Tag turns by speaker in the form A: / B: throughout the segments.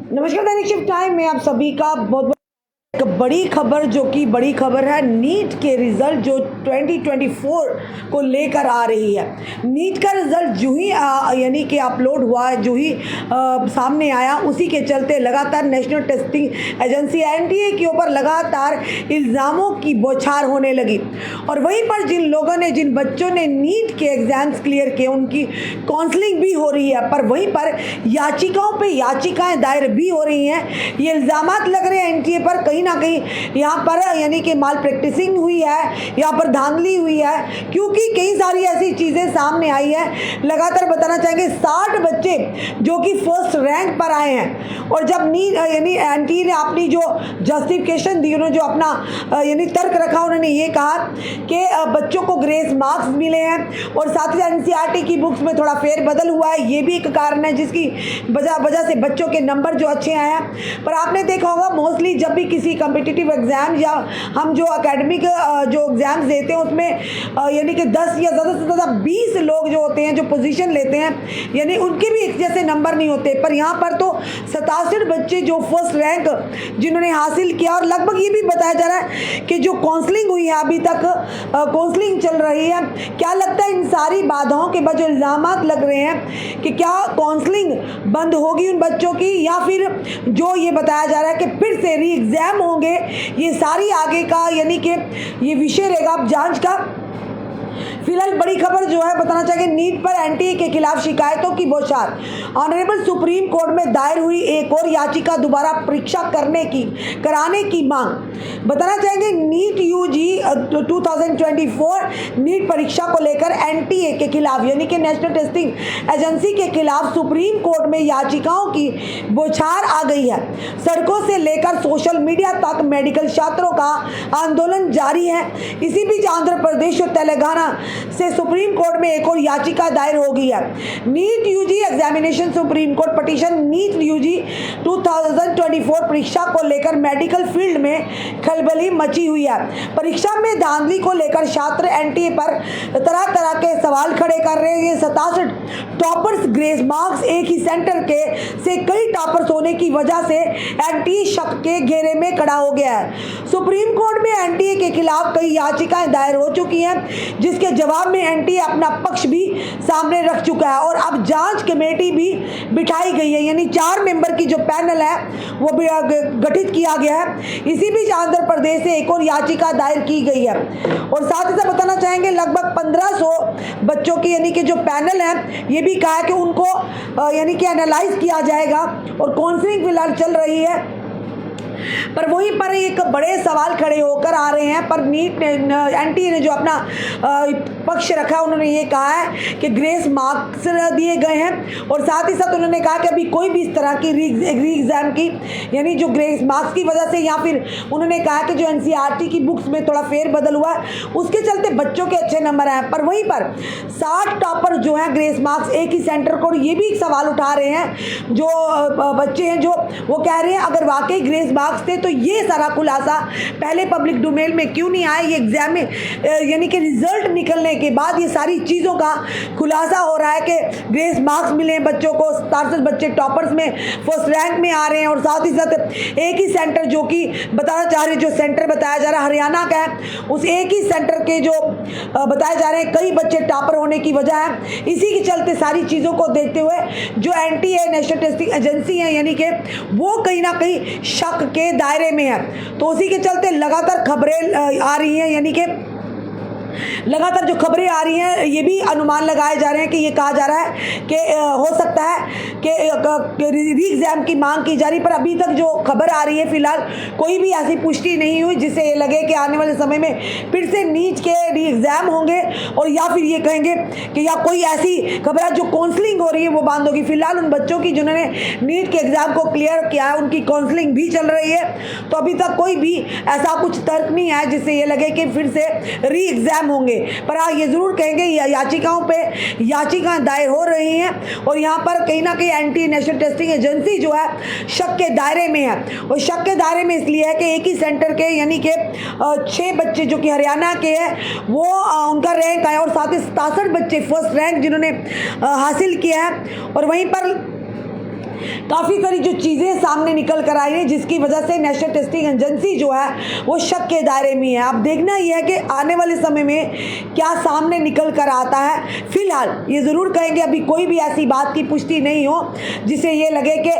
A: नमस्कार, दैनिक shift time में आप सभी का बहुत एक बड़ी खबर, जो कि बड़ी खबर है नीट के रिजल्ट जो 2024 को लेकर आ रही है। नीट का रिजल्ट जो ही यानी कि अपलोड हुआ, जो ही सामने आया, उसी के चलते लगातार नेशनल टेस्टिंग एजेंसी एनटीए के ऊपर लगातार इल्ज़ामों की बौछार होने लगी। और वहीं पर जिन बच्चों ने नीट के एग्जाम्स क्लियर किए, उनकी काउंसलिंग भी हो रही है, पर वहीं पर याचिकाओं पे याचिकाएं दायर भी हो रही हैं। ये इल्ज़ामात लग रहे हैं एनटीए पर, कहीं ना कहीं यहाँ पर यानी कि माल प्रैक्टिसिंग हुई है, यहाँ पर धांधली हुई है, क्योंकि कई सारी ऐसी चीज़ें सामने आई है। लगातार बताना चाहेंगे 60 बच्चे जो कि फर्स्ट रैंक पर आए हैं, और जब यानी एनटीए ने अपनी जो जस्टिफिकेशन दी, उन्होंने जो अपना यानी तर्क रखा, उन्होंने ये कहा कि बच्चों को ग्रेस मार्क्स मिले हैं और साथ ही एनसीईआरटी की बुक्स में थोड़ा फेरबदल हुआ है। ये भी एक कारण है जिसकी वजह से बच्चों के नंबर जो अच्छे आए हैं। पर आपने देखा होगा मोस्टली जब भी किसी कॉम्पिटिटिव एग्जाम या हम जो एकेडमिक जो एग्जाम्स देते हैं, उसमें यानी कि 10 या ज़्यादा से ज़्यादा 20 लोग जो होते हैं जो पोजीशन लेते हैं, यानी उनके भी एक जैसे नंबर नहीं होते। पर यहाँ पर तो 67 बच्चे जो फर्स्ट रैंक जिन्होंने हासिल किया, और लगभग ये भी बताया जा रहा है कि जो काउंसलिंग हुई है, अभी तक काउंसलिंग चल रही है। क्या लगता है इन सारी बाधाओं के बाद जो इल्ज़ाम लग रहे हैं कि क्या काउंसलिंग बंद होगी उन बच्चों की, या फिर जो ये बताया जा रहा है कि फिर से री एग्जाम होंगे, ये सारी आगे का यानी कि ये विषय रहेगा अब जांच का। फिलहाल बड़ी खबर जो है बताना चाहिए, नीट पर एनटीए के खिलाफ शिकायतों की बौछार। ऑनरेबल सुप्रीम कोर्ट में दायर हुई एक और याचिका, दोबारा परीक्षा कराने की मांग। बताना चाहेंगे नीट यूजी 2024 नीट परीक्षा को लेकर एनटीए के खिलाफ यानी कि नेशनल टेस्टिंग एजेंसी के खिलाफ सुप्रीम कोर्ट में याचिकाओं की बौछार आ गई है। सड़कों से लेकर सोशल मीडिया तक मेडिकल छात्रों का आंदोलन जारी है। इसी बीच आंध्र प्रदेश और तेलंगाना से सुप्रीम कोर्ट में एक और याचिका दायर हो गई है। NEET UG examination Supreme Court petition NEET UG 2024 परीक्षा को लेकर मेडिकल फील्ड में खलबली मची हुई है। परीक्षा में धांधली को लेकर छात्र एनटीए पर तरह तरह के सवाल खड़े कर रहे हैं। 67 टॉपर्स ग्रेस मार्क्स एक ही सेंटर के से कई टॉपर्स होने की वजह से एनटीए शक के घेरे में खड़ा हो गया है। सुप्रीम कोर्ट में एनटीए के खिलाफ कई याचिकाएं दायर हो चुकी हैं, जिसके जवाब में एनटीए अपना पक्ष भी सामने रख चुका है, और अब जांच कमेटी भी बिठाई गई है, यानी 4 मेंबर की जो पैनल है वो भी गठित किया गया है। इसी बीच आंध्र प्रदेश से एक और याचिका दायर की गई है, और साथ ही साथ बताना चाहेंगे लगभग 1500 बच्चों की यानी कि जो पैनल है, ये भी कहा है कि उनको यानी कि एनालाइज किया जाएगा, और काउंसलिंग फिलहाल चल रही है। पर वहीं पर एक बड़े सवाल खड़े होकर आ रहे हैं। पर नीट एनटीए ने जो अपना पक्ष रखा, उन्होंने ये कहा है कि ग्रेस मार्क्स दिए गए हैं, और साथ ही साथ उन्होंने कहा कि अभी कोई भी इस तरह की री एग्जाम की यानी जो ग्रेस मार्क्स की वजह से, या फिर उन्होंने कहा कि जो एनसीईआरटी की बुक्स में थोड़ा फेरबदल हुआ है, उसके चलते बच्चों के अच्छे नंबर आए। पर वहीं पर 60 टॉपर जो हैं ग्रेस मार्क्स एक ही सेंटर को, ये भी एक सवाल उठा रहे हैं जो बच्चे हैं, जो वो कह रहे हैं अगर वाकई ग्रेस मार्क्स थे तो ये सारा खुलासा पहले पब्लिक डोमेन में क्यों नहीं आया। ये एग्जाम में यानी कि रिजल्ट निकलने के बाद ये सारी चीज़ों का खुलासा हो रहा है कि ग्रेस मार्क्स मिले हैं बच्चों को। 67 बच्चे टॉपर्स में फर्स्ट रैंक में आ रहे हैं, और साथ ही साथ एक ही सेंटर जो कि बताना चाह रहे, जो सेंटर बताया जा रहा है हरियाणा का है, उस एक ही सेंटर के जो बताए जा रहे हैं कई बच्चे टॉपर होने की वजह है। इसी के चलते सारी चीज़ों को देखते हुए जो एनटीए नेशनल टेस्टिंग एजेंसी है, यानी कि वो कहीं ना कहीं शक के दायरे में है। तो उसी के चलते लगातार खबरें आ रही हैं, यानी कि लगातार जो खबरें आ रही हैं, ये भी अनुमान लगाए जा रहे हैं कि ये कहा जा रहा है कि हो सकता है कि री एग्जाम की मांग की जा रही। पर अभी तक जो खबर आ रही है, फिलहाल कोई भी ऐसी पुष्टि नहीं हुई जिससे ये लगे कि आने वाले समय में फिर से नीट के री एग्जाम होंगे, और या फिर ये कहेंगे कि या कोई ऐसी खबर जो काउंसलिंग हो रही है वो बंद होगी। फिलहाल उन बच्चों की जिन्होंने नीट के एग्जाम को क्लियर किया है, उनकी काउंसलिंग भी चल रही है। तो अभी तक कोई भी ऐसा कुछ तर्क नहीं है जिससे ये लगे कि फिर से री एग्जाम होंगे। पर हाँ, ये जरूर कहेंगे याचिकाओं पे याचिकाएं दायर हो रही हैं, और यहाँ पर कहीं ना कहीं एनटीए नेशनल टेस्टिंग एजेंसी जो है शक के दायरे में है। और शक के दायरे में इसलिए है कि एक ही सेंटर के यानी कि 6 बच्चे जो कि हरियाणा के हैं वो उनका रैंक आया, और साथ ही 67 बच्चे फर्स्ट रैंक जिन्होंने हासिल किया है। और वहीं पर काफ़ी सारी जो चीज़ें सामने निकल कर आई हैं, जिसकी वजह से नेशनल टेस्टिंग एजेंसी जो है वो शक के दायरे में है। अब देखना यह है कि आने वाले समय में क्या सामने निकल कर आता है। फिलहाल ये ज़रूर कहेंगे अभी कोई भी ऐसी बात की पुष्टि नहीं हो जिसे ये लगे कि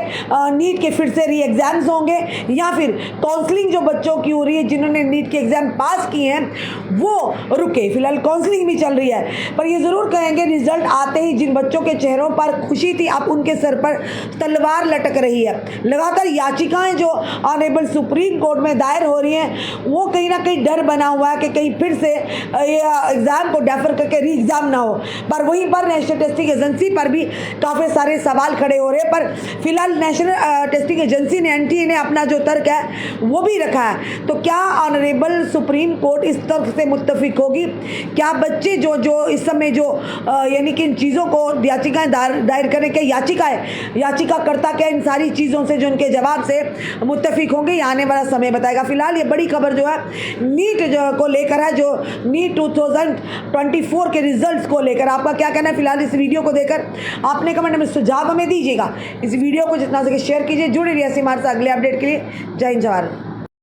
A: नीट के फिर से री एग्ज़ाम्स होंगे या फिर काउंसलिंग जो बच्चों की हो रही है जिन्होंने नीट के एग्ज़ाम पास किए हैं वो रुके। फिलहाल काउंसलिंग भी चल रही है, पर ये ज़रूर कहेंगे रिजल्ट आते ही जिन बच्चों के चेहरों पर खुशी थी अब उनके सर पर तलवार लटक रही है। लगातार याचिकाएं जो ऑनरेबल सुप्रीम कोर्ट में दायर हो रही हैं वो कहीं ना कहीं डर बना हुआ है कि कहीं फिर से एग्ज़ाम को डेफर करके री एग्ज़ाम ना हो। पर वहीं पर नेशनल टेस्टिंग एजेंसी पर भी काफ़ी सारे सवाल खड़े हो रहे हैं। पर फिलहाल नेशनल टेस्टिंग एजेंसी ने एनटीए ने अपना जो तर्क है वो भी रखा है। तो क्या ऑनरेबल सुप्रीम कोर्ट इस तर्क से मुत्तफिक होगी? क्या बच्चे जो इस समय जो यानी कि इन चीज़ों को याचिकाएं दायर करने के याचिकाकर्ता क्या इन सारी चीज़ों से जो उनके जवाब से मुत्तफिक होंगे, ये आने वाला समय बताएगा। फिलहाल ये बड़ी खबर जो है नीट को लेकर है, जो नीट 2024 के रिजल्ट्स को लेकर आपका क्या कहना है? फिलहाल इस वीडियो को देखकर आपने कमेंट में सुझाव हमें दीजिएगा। इस वीडियो को जितना सके शेयर कीजिए। जुड़े रहिए हमारे साथ अगले अपडेट के लिए। जय हिंद जवाहर।